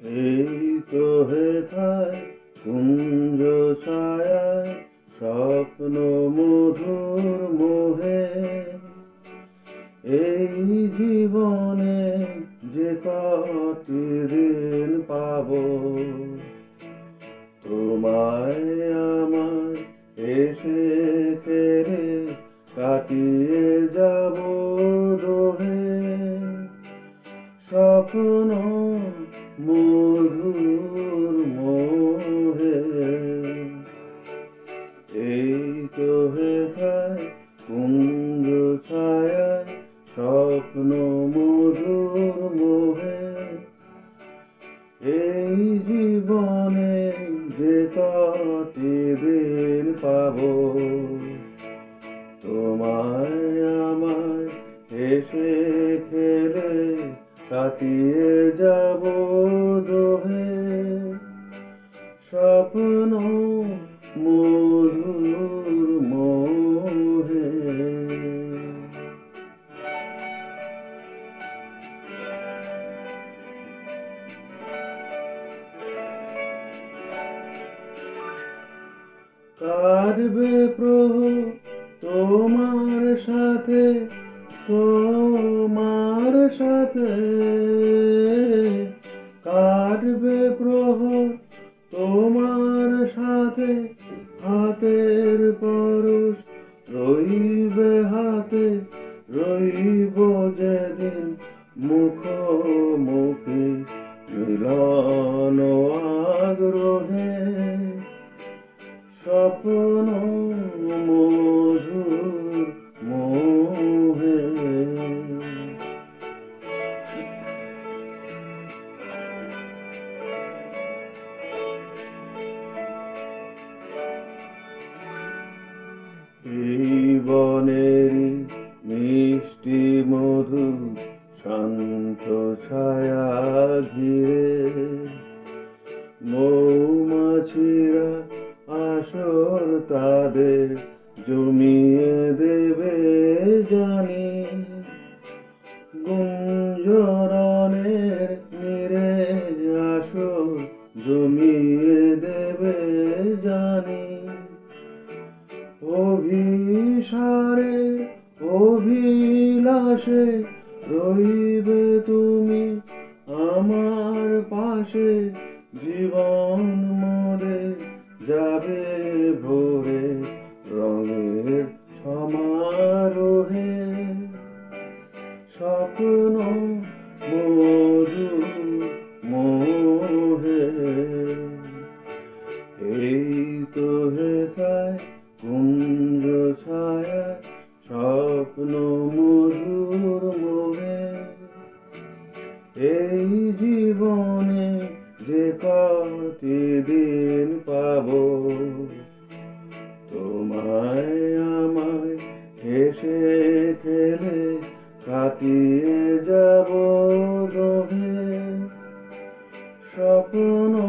এই তো হেথায় কুঞ্জ ছায়ায় স্বপ্ন মধুর মোহে, এই জীবনে যে কটি দিন পাবো, তোমায় আমায় এসে ফেরে কাটিয়ে যাব দোহে। স্বপ্ন মধুর মোহে, এই তো হেথায় কুঞ্জ ছায়ায় স্বপ্ন মধুর মোহে, এই জীবনে যে কটি দিন পাবো, তোমায় আমায় হেসে খেলে কাটিয়ে যাব দোহে। স্বপ্ন মধুর মোহে। কাটবে প্রভু তোমার সাথে, তোমার সাথে কাটবে প্রভু তোমার সাথে, হাতের পরশ রইবে হাতে, রইব যেদিন মুখোমুখি মিলন আগ্রহে। স্বপ্ন মধুর মোহে, এই বনেরই মিষ্টি মধু শান্ত ছায়া ঘিরে, মৌমাছিরা আসর তাদের জমিয়ে দেবে জানি, গুঞ্জরণের নীরে আসর জমিয়ে দেবে জানি। অভিসারে অভিলাষে রইবে তুমি আমার পাশে, জীবন মোদের যাবে ভোরে রঙের সমারোহে। স্বপ্ন মধুর মোহে, এই তো হেথায় কুঞ্জ ছায়া স্বপ্ন মধুর মোহে, এই জীবনে যে কটি দিন পাবো, তোমায় আমায় হেসে খেলে কাটিয়ে যাব দোহে। স্বপ্ন